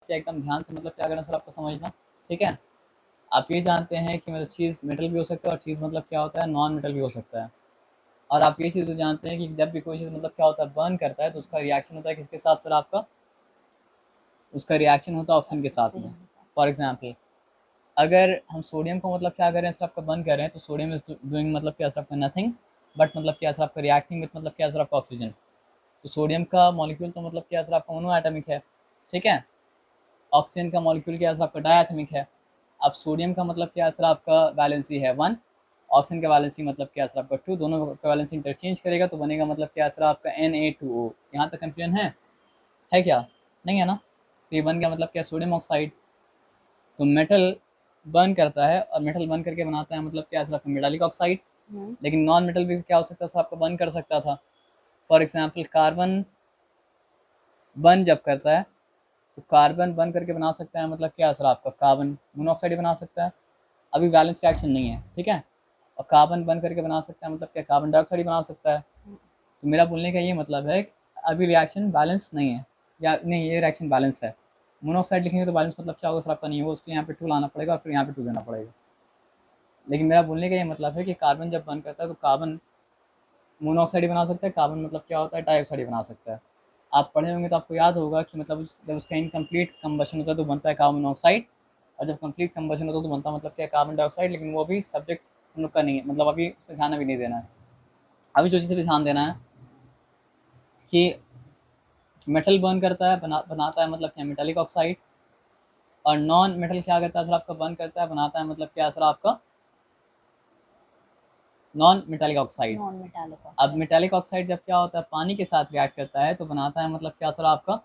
क्या एकदम ध्यान से मतलब क्या करना सर आपको समझना, ठीक है। आप ये जानते हैं कि मतलब चीज़ मेटल भी हो सकता है और चीज़ मतलब क्या होता है नॉन मेटल भी हो सकता है। और आप ये चीज़ भी जानते हैं कि जब भी कोई चीज़ मतलब क्या होता है बर्न करता है तो उसका रिएक्शन होता है किसके साथ सर आपका, उसका रिएक्शन होता है ऑक्सीजन के साथ में। फॉर एग्जाम्पल अगर हम सोडियम को मतलब क्या कर रहे हैं सर आपका बर्न कर रहे हैं तो सोडियम इज डूइंग मतलब क्या सर आपका नथिंग बट मतलब क्या सर आपका रिएक्टिंग विथ मतलब क्या सर आपका ऑक्सीजन। तो सोडियम का मॉलिक्यूल तो मतलब क्या सर आपका मोनो एटमिक है, ठीक है। ऑक्सीजन का मॉलिक्यूल क्या सर आपका डायटमिक है। अब सोडियम का मतलब क्या सर आपका वैलेंसी है 1, ऑक्सीजन का वैलेंसी मतलब क्या सर आपका 2, दोनों का वैलेंसी इंटरचेंज करेगा तो बनेगा मतलब क्या सर आपका Na2O। यहाँ तक कन्फ्यूजन है क्या, नहीं है ना। तो ये बन गया मतलब क्या सोडियम ऑक्साइड। तो मेटल बर्न करता है और मेटल बर्न करके बनाता है मतलब क्या सर आपका मेटालिक ऑक्साइड। लेकिन नॉन मेटल भी क्या हो सकता था आपका बर्न कर सकता था। फॉर एग्जाम्पल कार्बन बर्न जब करता है तो कार्बन बर्न करके बना सकता है मतलब क्या सर आपका कार्बन मोनोऑक्साइड बना सकता है। अभी बैलेंस रिएक्शन नहीं है, ठीक है। और कार्बन बर्न करके बना सकता है मतलब क्या कार्बन डाइऑक्साइड बना सकता है। तो मेरा बोलने का ये मतलब है अभी रिएक्शन बैलेंस नहीं है, या नहीं ये रिएक्शन बैलेंस है। मोनोऑक्साइड लिखेंगे तो बैलेंस मतलब क्या होगा सर आपका नहीं होगा, उसके लिए यहाँ पे 2 लाना पड़ेगा और फिर यहाँ पे 2 देना पड़ेगा। लेकिन मेरा बोलने का ये मतलब है कि कार्बन जब बर्न करता है तो कार्बन मोनोऑक्साइड बना सकता है, कार्बन मतलब क्या होता है डाइऑक्साइड बना सकता है। आप पढ़े होंगे तो आपको याद होगा कि मतलब जब उसका इनकम्प्लीट कंबशन होता है तो बनता है कार्बन मोनोऑक्साइड, और जब कंप्लीट कंबशन होता है तो बनता है मतलब क्या कार्बन डाइऑक्साइड। लेकिन वो भी सब्जेक्ट हम लोग का नहीं है, मतलब अभी उसे ध्यान भी नहीं देना है। अभी जो चीज़ भी ध्यान देना है कि मेटल बर्न करता है बनाता है मतलब क्या मेटालिक ऑक्साइड, और नॉन मेटल क्या करता है सर आपका बर्न करता है बनाता है मतलब क्या सर आपका नॉन मेटालिक ऑक्साइड। अब मेटालिक ऑक्साइड जब क्या होता है पानी के साथ रिएक्ट करता है तो बनाता है मतलब क्या सर आपका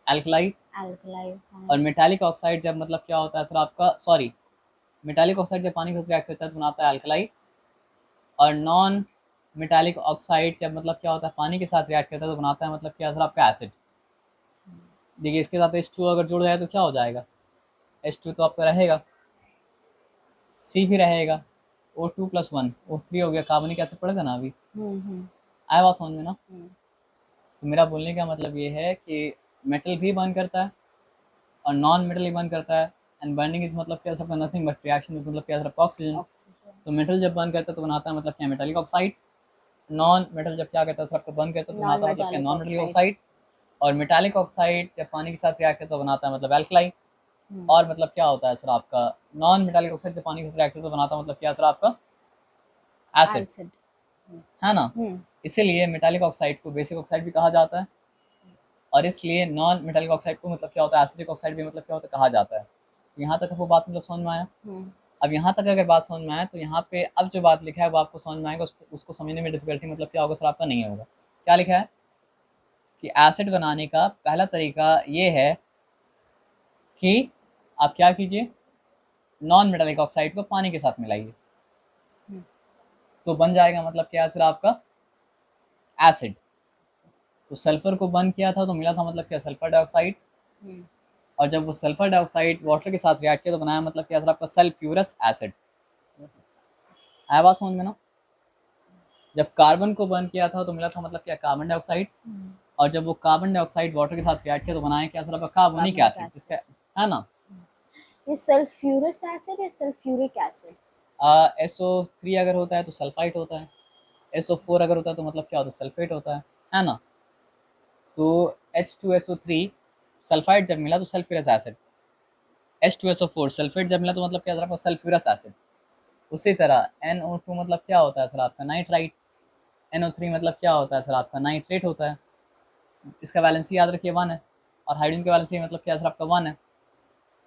एल्कलाइड। और मेटालिक ऑक्साइड जब मतलब क्या होता है सर आपका सॉरी मेटालिक ऑक्साइड जब पानी के साथ रिएक्ट करता है तो बनाता है एल्कलाइड। और नॉन मेटालिक ऑक्साइड जब मतलब क्या होता है पानी के साथ रिएक्ट करता है तो बनाता है मतलब क्या सर आपका एसिड। देखिए इसके साथ H2 अगर जुड़ जाए तो क्या हो जाएगा, H2 तो आपका रहेगा, C भी रहेगा, O2+1 O3 हो गया, कार्बनिक एसिड पड़ेगा ना अभी। आया बात समझ में ना। तो मेरा बोलने का मतलब ये है कि मेटल भी बर्न करता है और नॉन मेटल भी बर्न करता है। एंड बर्निंग इज मतलब क्या सबका नथिंग बट रिएक्शन मतलब क्या सिर्फ ऑक्सीजन। तो मेटल जब बर्न करता है तो बनाता है मतलब क्या मेटालिक ऑक्साइड। नॉन मेटल जब क्या करता है सबको बर्न करता है तो बनाता है मतलब क्या नॉन मेटालिक ऑक्साइड। और मेटालिक ऑक्साइड जब पानी के साथ रिएक्ट करता है तो बनाता है मतलब एल्कलाइन। और मतलब क्या होता है सर आपका नॉन मेटालिक ऑक्साइड जब पानी के साथ रिएक्ट करता है तो बनाता है मतलब क्या सर आपका एसिड, है ना। इसीलिए मेटालिक ऑक्साइड को बेसिक ऑक्साइड भी कहा जाता है और इसलिए नॉन मेटालिक ऑक्साइड को मतलब क्या होता है एसिडिक ऑक्साइड भी मतलब क्या होता है कहा जाता है। यहाँ तक आपको बात मतलब समझ में आया। अब यहाँ तक अगर बात समझ में आए तो यहाँ पे अब जो बात लिखा है वो आपको समझ में आएगा, उसको समझने में डिफिकल्टी मतलब क्या होगा सर आपका नहीं होगा। क्या लिखा है कि एसिड बनाने का पहला तरीका ये है कि आप क्या कीजिए नॉन मेटालिक ऑक्साइड को पानी के साथ मिलाइए तो बन जाएगा मतलब क्या सर आपका एसिड। तो सल्फर को बर्न किया था तो मिला था मतलब क्या सल्फर डाइऑक्साइड, और जब वो सल्फर डाइऑक्साइड वाटर के साथ रिएक्ट किया तो बनाया मतलब क्या सर आपका सल्फ्यूरस एसिड। आया बात समझ में ना। जब कार्बन को बर्न किया था तो मिला था मतलब क्या कार्बन डाइऑक्साइड, और जब वो कार्बन डाइऑक्साइड वाटर के साथ रिएक्ट किया तो बनाया क्या सर आपका कार्बोनिक एसिड जिसका, है ना। ये सल्फ्यूरस एसिड या सल्फ्यूरिक एसिड? SO3 अगर होता है तो सल्फाइट होता है, SO4 अगर होता है तो मतलब क्या होता है सल्फेट होता है ना। तो H2SO3 सल्फाइड जब मिला तो सल्फ्यूरस एसिड, H2SO4 सल्फेट जब मिला तो मतलब क्या सर आपका सल्फ्यूरस एसिड। उसी तरह NO2 मतलब क्या होता है सर आपका नाइट्राइट, NO3 मतलब क्या होता है सर आपका नाइट्रेट होता है। इसका वैलेंसी याद रखिए 1 है और हाइड्रोजन का वैलेंसी मतलब क्या सर आपका 1 है।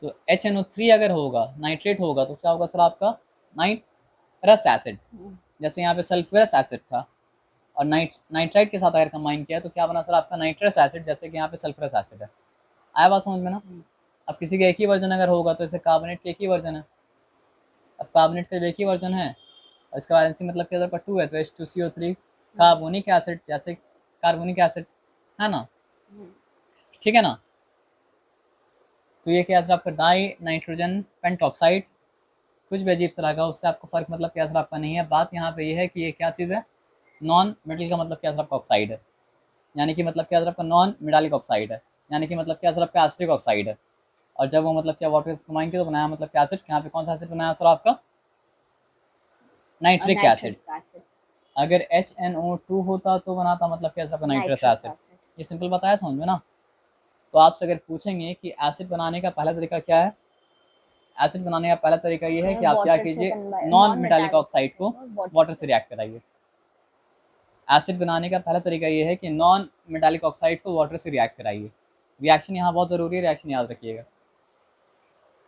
तो HNO3 अगर होगा नाइट्रेट होगा तो क्या होगा सर आपका नाइट्रस एसिड। जैसे यहाँ पे सल्फ्यूरस एसिड था और नाइट्राइट के साथ अगर कंबाइन किया तो क्या बना सर आपका नाइट्रस एसिड, जैसे कि यहाँ पे सल्फ्यूरस एसिड है। आया बात समझ में ना। अब किसी का एक ही वर्जन अगर होगा तो जैसे कार्बोनेट के एक ही वर्जन है, अब कार्बोनेट का एक ही वर्जन है और इसका वैलेंसी मतलब क्या सर 2 है तो H2CO3 कार्बोनिक एसिड, जैसे कार्बोनिक एसिड, है ना, ठीक है ना। तो ये क्या सर आपका डाई नाइट्रोजन पेंटॉक्साइड, कुछ भी अजीब तरह का उससे आपको फर्क मतलब क्या सर आपका नहीं है। बात यहाँ पे ये है कि ये क्या चीज़ है नॉन मेटल का मतलब क्या सर आपका ऑक्साइड है, यानी कि मतलब क्या सर आपका नॉन मेटालिक ऑक्साइड है। यानी कि मतलब क्या सर आपका एसिटिक ऑक्साइड है। और जब वो मतलब क्या वाटर कंबाइन किया तो बनाया मतलब क्या एसिड, यहाँ पे कौन सा एसिड बनाया सर आपका, नाइट्रिक एसिड। नाइट्रिक एसिड, अगर HNO2 होता तो बनाता मतलब क्या सर आपका नाइट्रस नाइट्रस एसिड। एसिड। ये सिंपल बताया समझ में ना। तो आपसे अगर पूछेंगे कि एसिड बनाने का पहला तरीका क्या है, एसिड बनाने का पहला तरीका ये है कि आप क्या वाटर से कीजिए, convert, non non metallic metallic oxide oxide को को वाटर वाटर से से। रिएक्ट कराइए। एसिड बनाने का पहला तरीका ये है कि नॉन मेटालिक ऑक्साइड को वाटर से रिएक्ट कराइए। रिएक्शन यहाँ बहुत ज़रूरी है, रिएक्शन याद रखिएगा।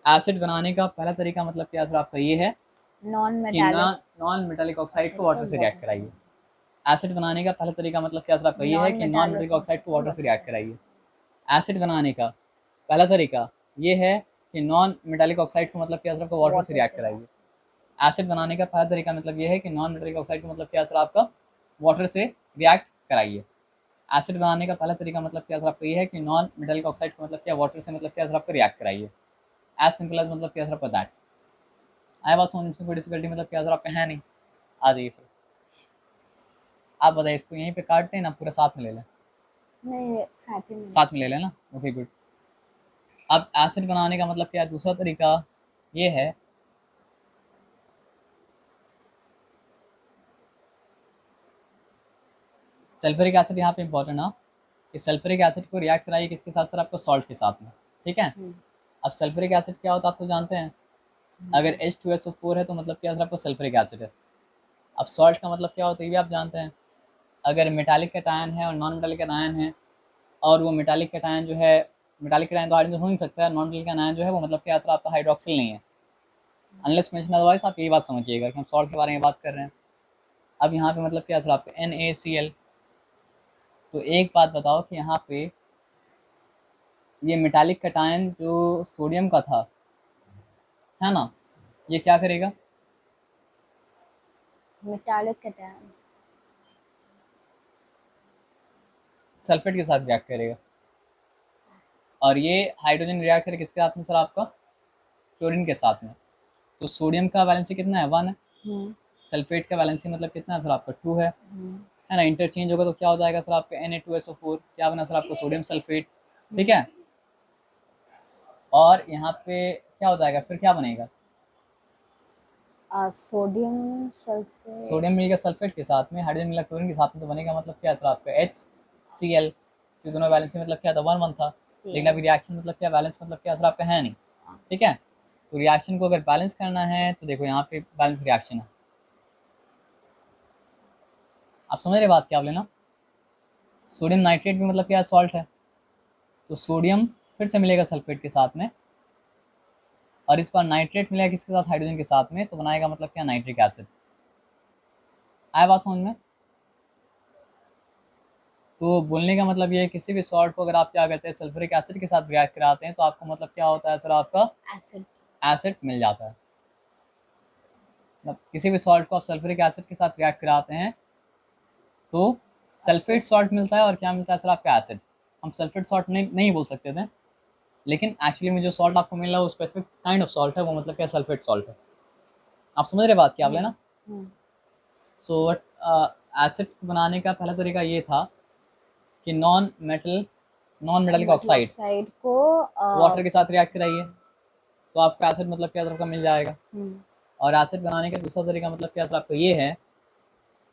एसिड बनाने का पहला तरीका मतलब क्या सर आपका ये है नॉन कि मेटालिक नॉन मेटालिक ऑक्साइड को ऑक्साइड वाटर को से रिएक्ट वाटर से, कराइए। एसिड बनाने का पहला तरीका मतलब क्या सर आपका ये है नॉन कि non metallic metallic oxide oxide को को वाटर से वाटर रिएक्ट से। कराइए। एसिड बनाने का पहला तरीका ये है कि नॉन मेटालिक ऑक्साइड को मतलब क्या सर आपका वाटर से वाटर रिएक्ट से कराइए। एसिड बनाने का पहला तरीका मतलब ये है कि नॉन मेटालिक ऑक्साइड को मतलब क्या सर आपका वाटर से रिएक्ट कराइए। एसिड बनाने का पहला तरीका मतलब क्या सर आपका ये है कि नॉन मेटालिक ऑक्साइड को मतलब क्या वाटर से मतलब क्या सर आपका रिएक्ट कराइए। एज सिंपल एज मतलब क्या सर आपका दैट। आया बात समझ में, कोई डिफिकल्टी मतलब क्या सर आपका है नहीं। आ जाइए फिर आप बताइए, इसको यहीं पे काटते हैं ना पूरा साथ में ले लें, नहीं, साथ ही में। साथ में ले लेना, ओके गुड। अब एसिड बनाने का मतलब क्या है, दूसरा तरीका ये है सल्फ्यूरिक एसिड। यहाँ पे इंपॉर्टेंट है कि सल्फ्यूरिक एसिड को रिएक्ट कराइए किसके साथ सर आपको, सॉल्ट के साथ में, ठीक है। हम्म, अब सल्फ्यूरिक एसिड क्या होता है आप तो जानते हैं, अगर H2SO4 है तो मतलब क्या सर आपका सल्फ्यूरिक एसिड है। अब सॉल्ट का मतलब क्या होता है ये भी आप जानते हैं, अगर मेटालिक कैटायन है और नॉन मेटालिक कैटायन है, और वो मेटालिक कैटायन जो है, मेटालिक कैटायन तो हाइड्रोजन हो नहीं सकता है, नॉन मेटालिक कैटायन जो है वो मतलब क्या सर आपका हाइड्रोक्सिल नहीं है, अनलेस मेंशन अदरवाइज। आप यही बात समझिएगा कि हम सॉल्ट के बारे में बात कर रहे हैं। अब यहाँ पे मतलब क्या सर आपका NaCl। तो एक बात बताओ कि यहाँ पे ये मेटालिक कैटायन जो सोडियम का था, है ना, ये क्या करेगा, मेटालिक कैटायन सल्फेट के साथ रिएक्ट करेगा। और ये हाइड्रोजन रिएक्ट करेगा किसके साथ में सर आपका, क्लोरीन के साथ में। तो सोडियम का वैलेंसी कितना है, 1 है। हम्म, सल्फेट का वैलेंसी मतलब कितना है सर आपका, 2 हम्म, है ना। इंटरचेंज होगा तो क्या हो जाएगा सर आपका Na2SO4, क्या बना सर आपका सोडियम सल्फेट, ठीक हम्म। है। और यहाँ पे क्या हो जाएगा फिर, क्या बनेगा, सोडियम सल्फेट। सोडियम मिलेगा सल्फेट के साथ में, हाइड्रोजन मिला क्लोरीन के साथ में, तो बनेगा मतलब क्या सर आपका HCl। ये दोनों बैलेंस मतलब क्या था, 1-1 था। लेकिन अभी रिएक्शन मतलब क्या, बैलेंस मतलब क्या सर आपका है नहीं, ठीक है। तो रिएक्शन को अगर बैलेंस करना है तो देखो यहाँ पे बैलेंस रिएक्शन है, आप समझ रहे बात क्या आप लेना। सोडियम नाइट्रेट भी मतलब क्या, सॉल्ट है। तो सोडियम फिर से मिलेगा सल्फेट के साथ में, और इस बार नाइट्रेट मिलेगा किसके साथ, हाइड्रोजन के साथ में, तो बनाएगा मतलब क्या, नाइट्रिक एसिड। आया बात समझ में। तो बोलने का मतलब ये है किसी भी सॉल्ट को अगर आप क्या करते हैं, सल्फ्यूरिक एसिड के साथ रिएक्ट कराते हैं तो आपको मतलब क्या होता है सर, आपका एसिड। एसिड मिल जाता है। मतलब किसी भी सॉल्ट को आप सल्फ्यूरिक एसिड के साथ रिएक्ट कराते हैं तो सल्फेट सॉल्ट मिलता है, और क्या मिलता है सर आपका, एसिड। हम सल्फेट सॉल्ट नहीं बोल सकते थे, लेकिन एक्चुअली में जो सॉल्ट आपको मिल रहा है वो स्पेसिफिक काइंड ऑफ सॉल्ट है, वो मतलब क्या, सल्फेट सॉल्ट है। आप समझ रहे बात क्या आप लेना। हम्म, सो एसिड बनाने का पहला तरीका ये था कि non metallic metal oxide oxide को वाटर के साथ रिएक्ट कराइए तो आपका एसिड मतलब क्या सर आपका मिल जाएगा। हम्म, और एसिड बनाने का दूसरा तरीका मतलब क्या सर आपका ये है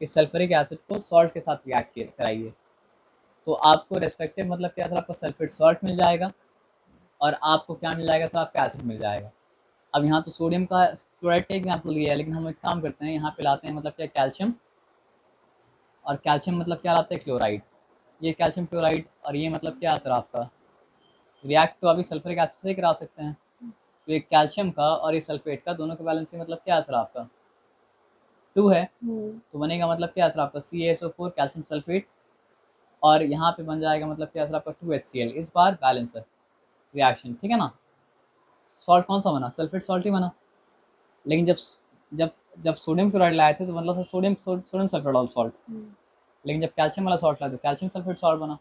कि सल्फ्यूरिक एसिड को सॉल्ट के साथ रिएक्ट कराइए, तो आपको रेस्पेक्टिव मतलब क्या सर आपका सल्फेट सॉल्ट मिल जाएगा, और आपको क्या मिल जाएगा सर, आपका एसिड मिल जाएगा। अब यहाँ तो सोडियम का क्लोराइड का एग्जाम्पल लिया है, लेकिन हम एक काम करते हैं, यहाँ पे लाते हैं मतलब क्या, कैल्शियम। और कैल्शियम मतलब क्या लाते हैं, क्लोराइड। ये कैल्शियम क्लोराइड और ये मतलब क्या सर आपका, रिएक्ट तो अभी सल्फ्यूरिक एसिड से ही करा सकते हैं। तो ये कैल्शियम का और ये सल्फेट का दोनों का बैलेंसी मतलब क्या है सर आपका, 2 है। हम्म, तो बनेगा मतलब क्या है सर आपका, CaSO4 कैल्शियम सल्फेट। और यहाँ पे बन जाएगा मतलब क्या है सर आपका, 2HCl। इस बार बैलेंस है रिएक्शन, ठीक है ना। सॉल्ट कौन सा बना, सल्फेट सॉल्ट ही बना। लेकिन जब जब सोडियम क्लोराइड लाए थे तो मतलब सोडियम सल्फेट सॉल्ट। हम्म, लेकिन जब कैल्शियम वाला सॉल्ट लाए तो कैल्शियम सल्फेट सॉल्ट बना।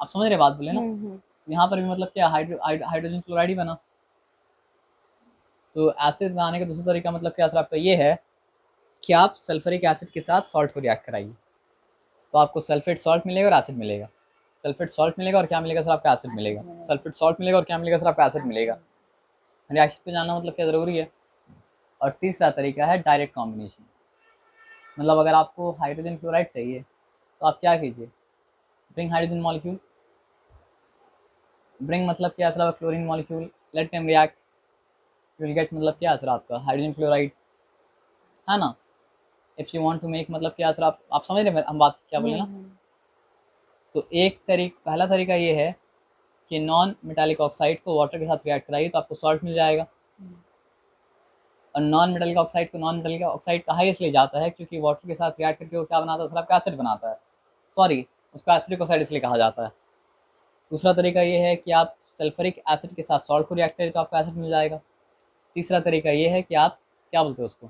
आप समझ रहे बात बोले ना। हम्म, यहाँ पर भी मतलब क्या, हाइड्रोजन क्लोराइड ही बना। तो एसिड बनाने का दूसरा तरीका मतलब क्या सर आपका ये है कि आप सल्फ्यूरिक एसिड के साथ सॉल्ट को रिएक्ट कराइए, तो आपको सल्फेट सॉल्ट मिलेगा और एसिड मिलेगा। सल्फेट सॉल्ट मिलेगा और क्या मिलेगा सर आपका एसिड मिलेगा। मिलेगा। सल्फेट सॉल्ट मिलेगा और क्या मिलेगा सर आपका एसिड मिलेगा। रिएक्शन को जानना मतलब क्या ज़रूरी है। और तीसरा तरीका है डायरेक्ट कॉम्बिनेशन। मतलब अगर आपको हाइड्रोजन क्लोराइड चाहिए तो आप क्या कीजिए, ब्रिंग हाइड्रोजन मॉलिक्यूल, ब्रिंग मतलब क्या सर आपका chlorine molecule, let them react, you will get मतलब क्या सर आपका हाइड्रोजन क्लोराइड, है ना। If you want to make मतलब क्या सर आप समझ रहे हैं हम बात क्या बोले ना। तो पहला तरीका ये है कि नॉन मेटालिक ऑक्साइड को वाटर के साथ रिएक्ट कराइए तो आपको सॉल्ट मिल जाएगा। और नॉन मेटालिक ऑक्साइड को नॉन मेटालिक ऑक्साइड कहा इसलिए जाता है क्योंकि वाटर के साथ रिएक्ट करके वो क्या बनाता है सर आपका एसिड बनाता है, सॉरी उसका एसिडिक ऑक्साइड इसलिए कहा जाता है। दूसरा तरीका ये है कि आप सल्फ्यूरिक एसिड के साथ सॉल्ट को रिएक्ट करें तो आपको एसिड मिल जाएगा। तीसरा तरीका ये है कि आप क्या बोलते हैं उसको,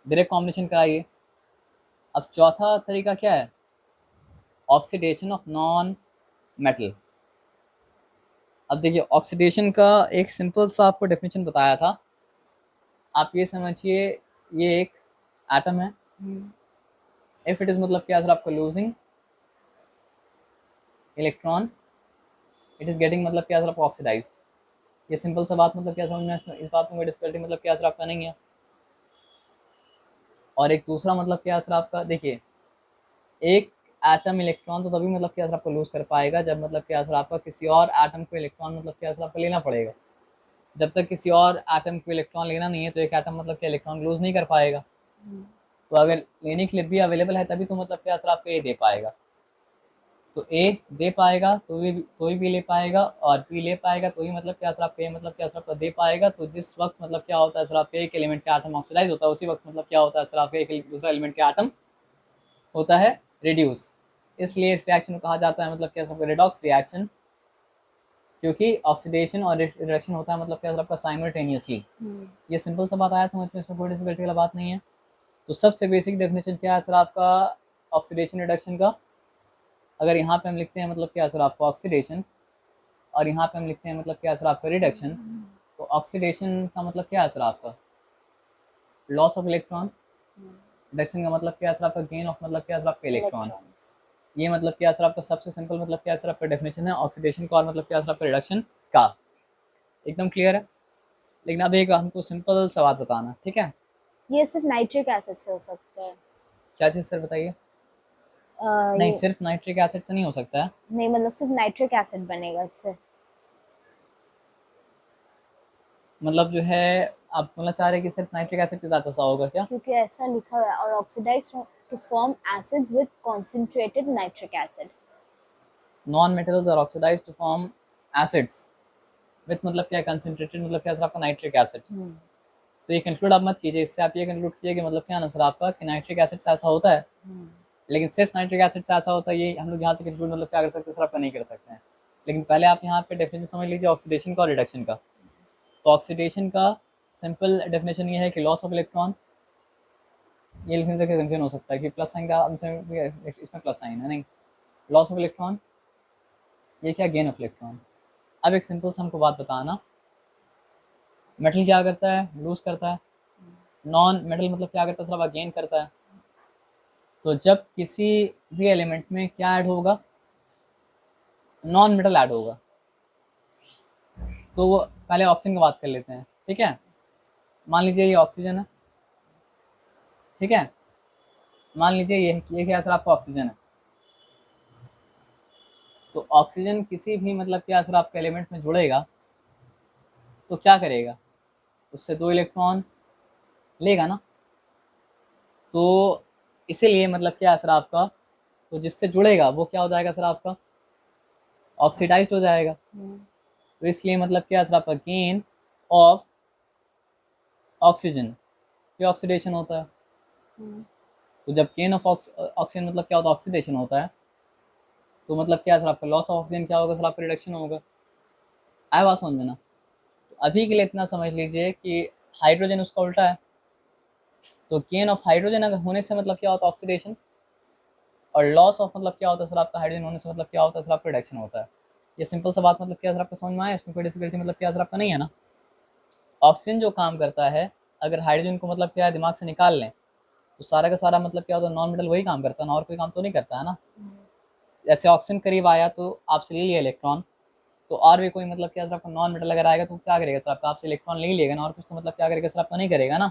डायरेक्ट कॉम्बिनेशन कराइए। अब चौथा तरीका क्या है, ऑक्सीडेशन ऑफ नॉन मेटल। अब देखिए ऑक्सीडेशन का एक सिंपल सा आपको डेफिनेशन बताया था, आप ये समझिए ये एक एटम है, इफ इट इज मतलब क्या सर आपको losing electron, it is getting मतलब क्या सर आपको ऑक्सीडाइज्ड। ये सिंपल सा बात मतलब क्या समझ में, इस बात में कोई डिफिकल्टी मतलब क्या सर आपका नहीं है। और एक दूसरा मतलब क्या सर आपका, देखिए एक एटम इलेक्ट्रॉन तो तभी मतलब क्या सर आपको लूज कर पाएगा जब मतलब क्या सर आपका किसी और एटम को इलेक्ट्रॉन मतलब क्या सर आपको लेना पड़ेगा। जब तक किसी और एटम को इलेक्ट्रॉन लेना नहीं है तो एक एटम मतलब क्या इलेक्ट्रॉन लूज नहीं कर पाएगा। तो अगर लेने के लिए भी अवेलेबल है तभी तो मतलब क्या सर आपको ए दे पाएगा। तो ए दे पाएगा तो ही भी ले पाएगा, और बी ले पाएगा तो ही मतलब क्या सर आपको ए मतलब क्या सर आपको दे पाएगा। तो जिस वक्त मतलब क्या होता है सर आपके एक एलिमेंट का एटम ऑक्सीडाइज होता है उसी वक्त मतलब क्या होता है सर आपके एक दूसरा एलिमेंट का एटम होता है रिड्यूस। इसलिए इस रिएक्शन को कहा जाता है मतलब क्या सर रिडॉक्स रिएक्शन, क्योंकि ऑक्सीडेशन और रिडक्शन होता है मतलब क्या सर आपका साइमल्टेनियसली। ये सिंपल सा बात आया समझ में, इसमें कोई डिफिकल्टी वाला बात नहीं है। तो सबसे बेसिक डेफिनेशन क्या है सर आपका ऑक्सीडेशन रिडक्शन का, अगर यहाँ पे हम लिखते हैं मतलब क्या सर आपका ऑक्सीडेशन और यहाँ पे हम लिखते हैं मतलब क्या सर आपका रिडक्शन, तो ऑक्सीडेशन का मतलब क्या है सर आपका लॉस ऑफ इलेक्ट्रॉन, रिडक्शन का मतलब क्या सर आपका गेन ऑफ मतलब क्या सर आपका इलेक्ट्रॉन। ये मतलब क्या सर आपका सबसे सिंपल मतलब क्या सर आपका डेफिनेशन है ऑक्सीडेशन का और मतलब क्या सर आपका रिडक्शन का, एकदम क्लियर है। लेकिन अब एक हमको सिंपल सा बात बताना, ठीक है। ये सिर्फ नाइट्रिक एसिड से हो सकता है। क्या चीज़ सर बताइए। नहीं ये सिर्फ नाइट्रिक एसिड से नहीं हो सकता है। नहीं, मतलब सिर्फ नाइट्रिक एसिड बनेगा इससे। मतलब जो है आप बोलना चाह रहे हैं कि सिर्फ नाइट्रिक एसिड के साथ ऐसा होगा क्या। क्योंकि ऐसा लिखा हुआ है, और oxidise to form acids with concentrated nitric acid. Non metals are oxidised to form acids with मतलब क्या कंसंट्रेटेड मतलब क्या सर आपका नाइट्रिक एसिड। तो ये कंक्लूड आप मत कीजिए, इससे आप ये कंक्लूड कीजिए कि मतलब क्या ना सर आपका कि नाइट्रिक एसिड से ऐसा होता है। लेकिन सिर्फ नाइट्रिक एसिड से ऐसा होता है ये हम लोग यहाँ से कंक्लूड मतलब क्या कर सकते हैं सर आपका नहीं कर सकते हैं। लेकिन पहले आप यहाँ पे डेफिनेशन समझ लीजिए ऑक्सीडेशन का और रिडक्शन का। तो ऑक्सीडेशन का सिंपल डेफिनेशन ये है कि लॉस ऑफ इलेक्ट्रॉन, ये लिखने से कंफ्यूजन हो सकता है कि प्लस साइन का इसमें प्लस साइन है, नहीं लॉस ऑफ इलेक्ट्रॉन, ये क्या गेन ऑफ इलेक्ट्रॉन। अब एक सिंपल सा हमको बात बताना, मेटल क्या करता है लूज करता है, नॉन मेटल मतलब क्या करता है सर गेन करता है। तो जब किसी भी एलिमेंट में क्या ऐड होगा, नॉन मेटल ऐड होगा, तो वो पहले ऑक्सीजन की बात कर लेते हैं, ठीक है। मान लीजिए ये ऑक्सीजन है, ठीक है। मान लीजिए ये क्या सर आपका ऑक्सीजन है। तो ऑक्सीजन किसी भी मतलब क्या सर आपके एलिमेंट में जुड़ेगा तो क्या करेगा, उससे 2 इलेक्ट्रॉन लेगा ना। तो इसीलिए मतलब क्या सर आपका, तो जिससे जुड़ेगा वो क्या हो जाएगा सर आपका ऑक्सीडाइज्ड हो जाएगा। तो इसलिए मतलब क्या सर आपका गेन ऑफ ऑक्सीजन ये ऑक्सीडेशन होता है। तो जब गेन ऑफ ऑक्सीजन मतलब क्या होता है ऑक्सीडेशन होता है, तो मतलब क्या सर आपका लॉस ऑफ ऑक्सीजन क्या होगा सर आपका रिडक्शन होगा। आया बात समझ में ना। तो अभी के लिए इतना समझ लीजिए कि हाइड्रोजन उसका उल्टा है, तो गेन ऑफ हाइड्रोजन अगर होने से मतलब क्या होता है ऑक्सीडेशन, और लॉस ऑफ मतलब क्या होता है सर आपका हाइड्रोजन होने से मतलब क्या होता है सर आपका रिडक्शन होता है। ये सिंपल सा बात मतलब क्या सर आपको समझ में आया, इसमें कोई डिफिकल्टी मतलब क्या सर आपका नहीं है ना। ऑक्सीजन जो काम करता है, अगर हाइड्रोजन को मतलब क्या है दिमाग से निकाल लें तो सारा का सारा मतलब क्या होता है नॉन मेटल वही काम करता है ना, और कोई काम तो नहीं करता है ना। जैसे ऑक्सीजन करीब आया तो आपसे ले लिया इलेक्ट्रॉन, तो और भी कोई मतलब क्या सर आपका नॉन मेटल अगर आएगा तो क्या करेगा सर आपका, आपसे इलेक्ट्रॉन ले ही लेगा ना, और कुछ तो मतलब क्या करेगा सर आपका नहीं करेगा ना।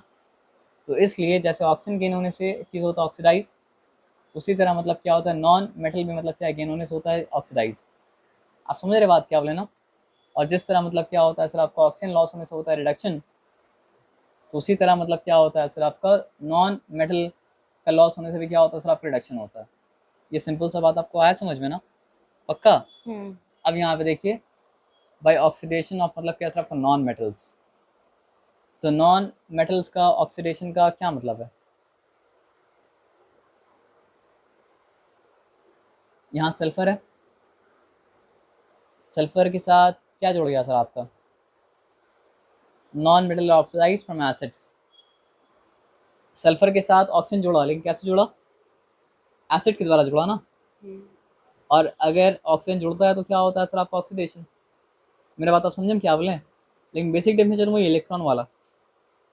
तो इसलिए जैसे ऑक्सीजन गेन होने से चीज़ होता है ऑक्सीडाइज, उसी तरह मतलब क्या होता है नॉन मेटल भी मतलब क्या गेन होने से होता है ऑक्सीडाइज। आप समझ रहे बात क्या बोले ना। और जिस तरह मतलब क्या होता है सर आपका ऑक्सीजन लॉस होने से होता है रिडक्शन, तो उसी तरह मतलब क्या होता है सर आपका नॉन मेटल का लॉस होने से भी क्या होता है सर आपका रिडक्शन होता है। ये सिंपल सा बात आपको आया समझ में ना, पक्का। अब यहाँ पे देखिए बाय ऑक्सीडेशन ऑफ मतलब क्या सर आपका नॉन मेटल्स, तो नॉन मेटल्स का ऑक्सीडेशन का क्या मतलब है। यहाँ सल्फर है, सल्फर के साथ क्या जुड़ गया सर आपका, non metal oxidise from acids. Sulphur के साथ ऑक्सीजन जुड़ा, लेकिन कैसे जुड़ा, एसिड के द्वारा जुड़ा ना। और अगर ऑक्सीजन जुड़ता है तो क्या होता है सर आपका ऑक्सीडेशन। मेरा बात आप समझे क्या बोले, लेकिन बेसिक डेफिनेशन वही इलेक्ट्रॉन वाला।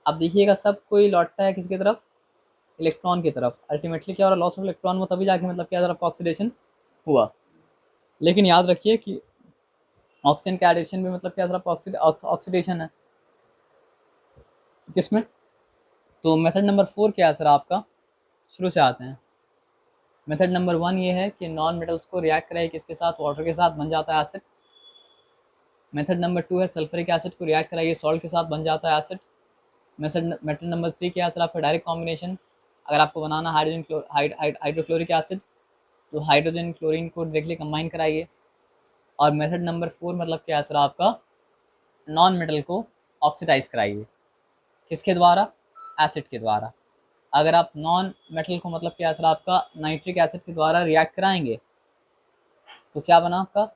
अब देखिएगा सब कोई लौटता है किसकी तरफ, इलेक्ट्रॉन की तरफ। अल्टीमेटली क्या हो रहा है, लॉस ऑफ इलेक्ट्रॉन में तभी जाके मतलब क्या सर आपका ऑक्सीडेशन हुआ। लेकिन याद रखिए कि ऑक्सीजन का एडिशन भी मतलब क्या सर आपका ऑक्सीडेशन है किसमें। तो मेथड नंबर 4 क्या है सर आपका, शुरू से आते हैं। मेथड नंबर 1 ये है कि नॉन मेटल्स को रिएक्ट कराइए किसके साथ, वाटर के साथ, बन जाता है एसिड। मेथड नंबर 2 है सल्फ्यूरिक एसिड को रिएक्ट कराइए सॉल्ट के साथ, बन जाता है एसिड। मेथड नंबर 3 क्या है सर आपका, डायरेक्ट कॉम्बिनेशन। अगर आपको बनाना हाइड्रोजन हाइड्रोफ्लोरिक एसिड, तो हाइड्रोजन क्लोरीन को डायरेक्टली कंबाइन कराइए। और मेथड नंबर 4 मतलब क्या है सर आपका, नॉन मेटल को ऑक्सीडाइज कराइए किसके द्वारा, एसिड के द्वारा। अगर आप नॉन मेटल को मतलब क्या है सर आपका नाइट्रिक एसिड के द्वारा रिएक्ट कराएंगे तो क्या बना आपका,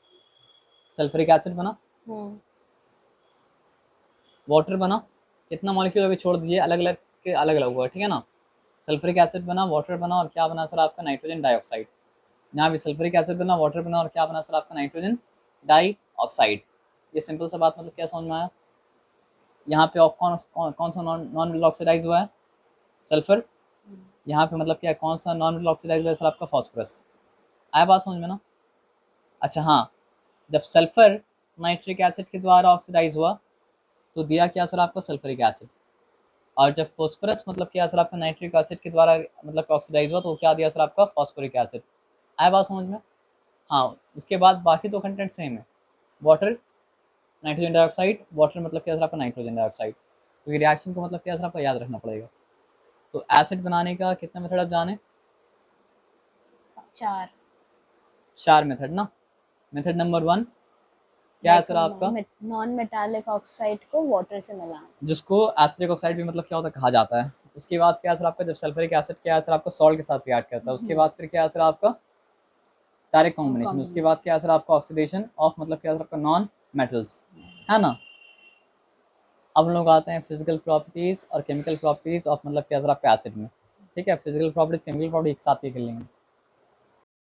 सल्फ्यूरिक एसिड बना, वाटर बना। कितना मॉलिक्यूल अभी छोड़ दीजिए, अलग अलग के अलग अलग हुआ, ठीक है ना। सल्फ्यूरिक एसिड बना, वाटर बना, और क्या बना सर आपका नाइट्रोजन डाइऑक्साइड। यहाँ भी सल्फ्यूरिक एसिड बना, वाटर बना, और क्या बना सर आपका नाइट्रोजन डाइऑक्साइड। ये सिंपल सा बात मतलब क्या समझ में आया। यहाँ पे कौन कौन कौन सा नॉन मेटल ऑक्सीडाइज हुआ है, सल्फर। यहाँ पे मतलब क्या कौन सा नॉन मेटल ऑक्सीडाइज हुआ है सर आपका, फॉस्फोरस। आया बात समझ में ना। अच्छा हाँ, जब सल्फर नाइट्रिक एसिड के द्वारा ऑक्सीडाइज हुआ तो दिया क्या सर आपको, सल्फ्यूरिक एसिड। और जब फॉस्फोरस मतलब क्या सर आपका नाइट्रिक एसिड के द्वारा मतलब ऑक्सीडाइज हुआ तो क्या दिया सर आपका, फॉस्फोरिक एसिड। आया बात समझ में। हाँ, उसके बाद बाकी तो कंटेंट सेम है, वाटर, नाइट्रोजन डाइऑक्साइड, वाटर मतलब क्या सर आपका नाइट्रोजन डाइऑक्साइड। तो ये रिएक्शन को मतलब क्या सर आपका याद रखना पड़ेगा। तो एसिड बनाने का कितना मेथड आप जाने, 4 मेथड ना। मेथड नंबर 1 क्या है सर आपका, नॉन मेटालिक ऑक्साइड को वाटर से मिलाना, जिसको एसिटिक ऑक्साइड भी मतलब क्या होता है कहा जाता है। उसके बाद क्या है सर आपका, जब सल्फ्यूरिक एसिड क्या है सर आपका सॉल्ट के साथ रिएक्ट करता है, उसके बाद फिर क्या है सर आपका डायरेक्ट कॉम्बिनेशन। उसके बाद क्या है सर आपका ऑक्सीडेशन ऑफ मतलब क्या है सर आपका नॉन मेटल्स, है ना। अब हम लोग आते हैं फिजिकल प्रॉपर्टीज और केमिकल प्रॉपर्टीज ऑफ मतलब क्या सर आपका एसिड में। ठीक है, फिजिकल प्रॉपर्टीज केमिकल प्रॉपर्टी एक साथ ये कर लेंगे।